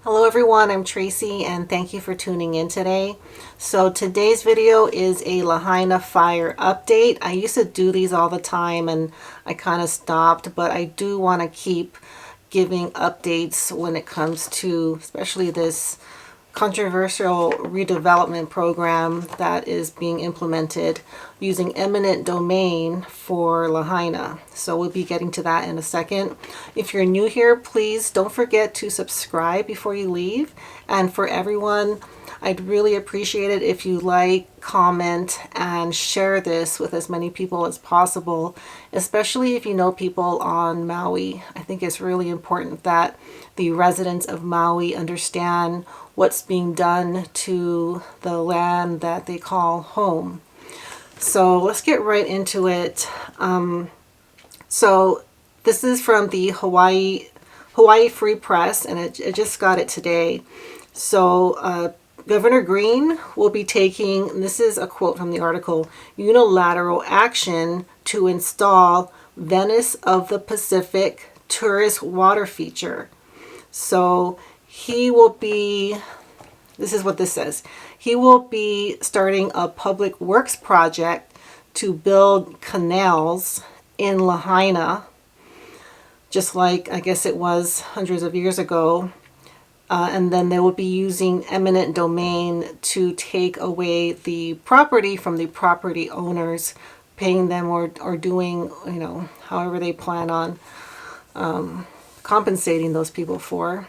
Hello everyone, I'm Tracy and thank you for tuning in today. So today's video is a Lahaina Fire update. I used to do these all the time and I kind of stopped, but I do want to keep giving updates when it comes to especially this controversial redevelopment program that is being implemented using eminent domain for Lahaina. So we'll be getting to that in a second. If you're new here, please don't forget to subscribe before you leave. And for everyone, I'd really appreciate it if you like, comment, and share this with as many people as possible, especially if you know people on Maui. I think it's really important that the residents of Maui understand what's being done to the land that they call home. So let's get right into it. So this is from the Hawaii Free Press, and I just got it today. So Governor Green will be taking, and this is a quote from the article, unilateral action to install Venice of the Pacific tourist water feature. So he will be, this is what this says, he will be starting a public works project to build canals in Lahaina, just like I guess it was hundreds of years ago. And then they will be using eminent domain to take away the property from the property owners, paying them or doing, however they plan on compensating those people for.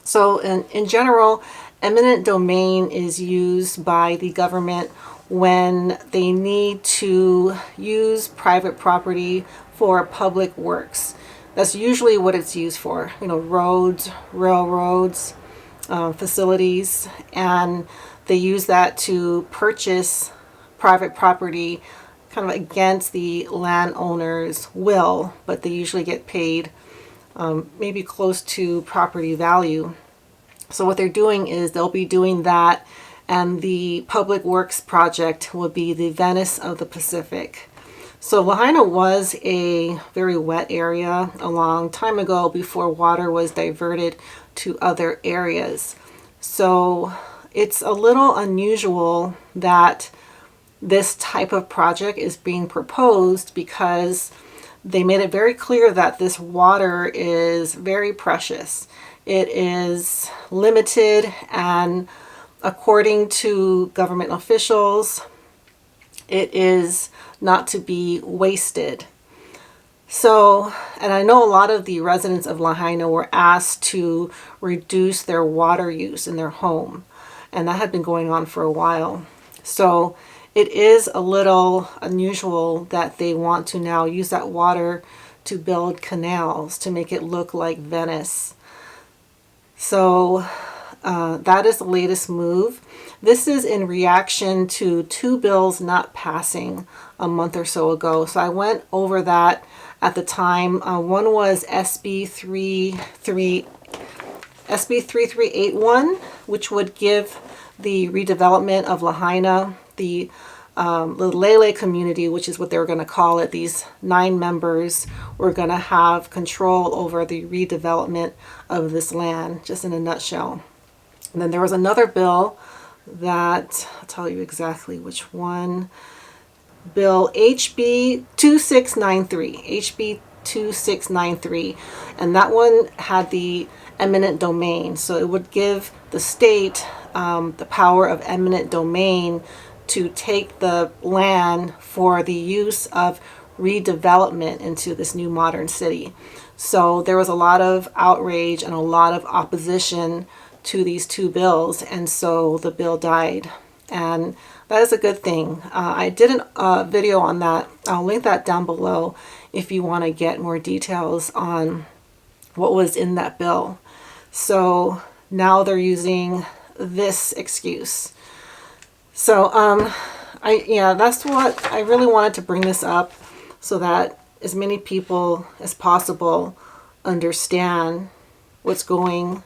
So in general, eminent domain is used by the government when they need to use private property for public works. That's usually what it's used for, roads, railroads, facilities, and they use that to purchase private property kind of against the landowner's will, but they usually get paid maybe close to property value. So what they're doing is they'll be doing that, and the public works project will be the Venice of the Pacific. So Lahaina was a very wet area a long time ago before water was diverted to other areas. So it's a little unusual that this type of project is being proposed because they made it very clear that this water is very precious. It is limited, and according to government officials, it is not to be wasted. So, and I know a lot of the residents of Lahaina were asked to reduce their water use in their home, and that had been going on for a while. So it is a little unusual that they want to now use that water to build canals to make it look like Venice. So that is the latest move. This is in reaction to two bills not passing a month or so ago. So I went over that at the time. One was SB 3381, which would give the redevelopment of Lahaina, the Lele community, which is what they were going to call it. These 9 members were going to have control over the redevelopment of this land, just in a nutshell. And then there was another bill that, I'll tell you exactly which one, Bill HB 2693, HB 2693, and that one had the eminent domain. So it would give the state the power of eminent domain to take the land for the use of redevelopment into this new modern city. So there was a lot of outrage and a lot of opposition to these two bills, and so the bill died, and that is a good thing. I did a video on that. I'll link that down below if you want to get more details on what was in that bill. So now they're using this excuse. So that's what I really wanted to bring this up, so that as many people as possible understand what's going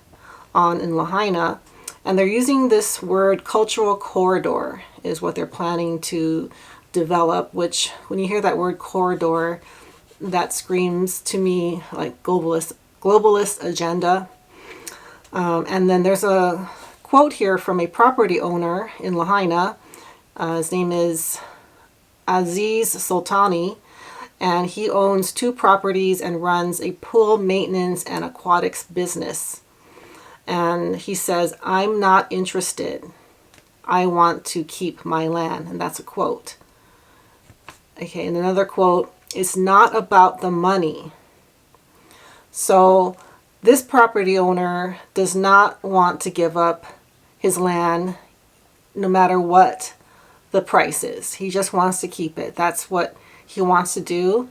on in Lahaina. And they're using this word cultural corridor is what they're planning to develop, which when you hear that word corridor, that screams to me like globalist agenda. And then there's a quote here from a property owner in Lahaina. His name is Aziz Sultani, and he owns 2 properties and runs a pool maintenance and aquatics business. And he says, "I'm not interested. I want to keep my land." And that's a quote. Okay, and another quote, "It's not about the money." So this property owner does not want to give up his land no matter what the price is. He just wants to keep it. That's what he wants to do.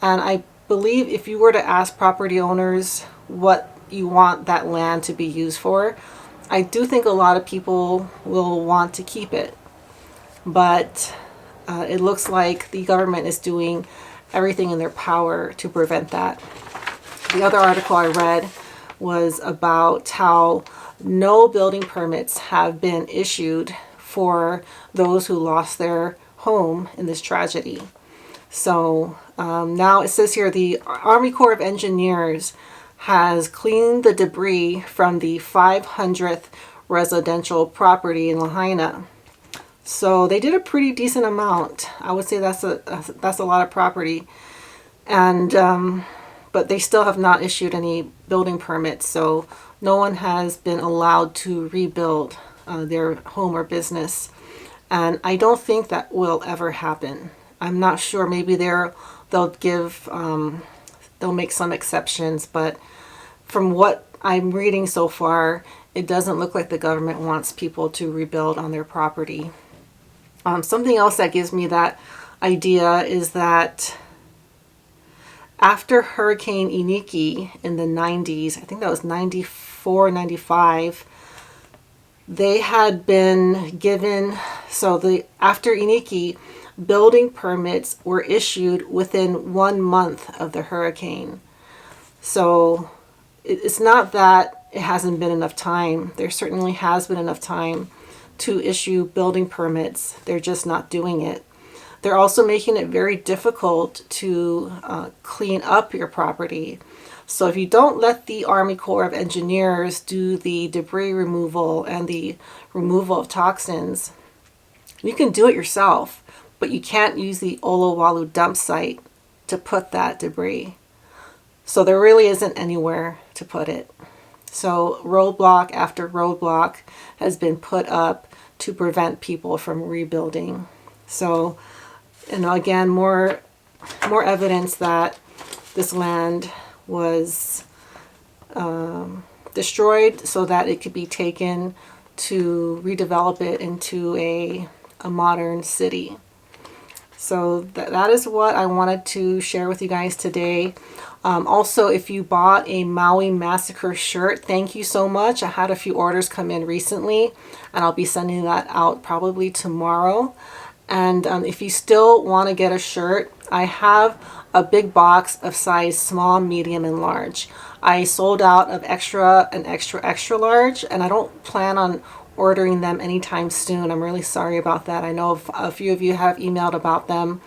And I believe if you were to ask property owners what you want that land to be used for, I do think a lot of people will want to keep it. But it looks like the government is doing everything in their power to prevent that. The other article I read was about how no building permits have been issued for those who lost their home in this tragedy. So now it says here the Army Corps of Engineers has cleaned the debris from the 500th residential property in Lahaina. So they did a pretty decent amount. I would say that's a lot of property, and but they still have not issued any building permits. So no one has been allowed to rebuild their home or business, and I don't think that will ever happen. I'm not sure. Maybe they'll make some exceptions, but from what I'm reading so far, it doesn't look like the government wants people to rebuild on their property. Something else that gives me that idea is that after Hurricane Iniki in the 90s, I think that was 94, 95, they had been given, after Iniki, building permits were issued within 1 month of the hurricane. So it's not that it hasn't been enough time. There certainly has been enough time to issue building permits. They're just not doing it. They're also making it very difficult to clean up your property. So if you don't let the Army Corps of Engineers do the debris removal and the removal of toxins, you can do it yourself, but you can't use the Olowalu dump site to put that debris. So there really isn't anywhere to put it. So roadblock after roadblock has been put up to prevent people from rebuilding. So, again, more evidence that this land was destroyed so that it could be taken to redevelop it into a modern city. So that is what I wanted to share with you guys today. Also, if you bought a Maui Massacre shirt, thank you so much. I had a few orders come in recently, and I'll be sending that out probably tomorrow. And if you still want to get a shirt, I have a big box of size small, medium, and large. I sold out of extra and extra large, and I don't plan on ordering them anytime soon. I'm really sorry about that. I know a few of you have emailed about them,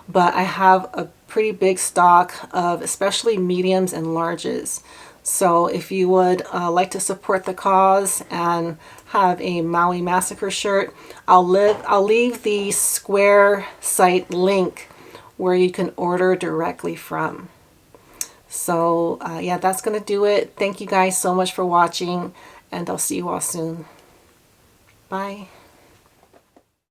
but I have a pretty big stock of especially mediums and larges. So if you would like to support the cause and have a Maui Massacre shirt, I'll leave the Square site link where you can order directly from. So yeah, that's going to do it. Thank you guys so much for watching, and I'll see you all soon. Bye.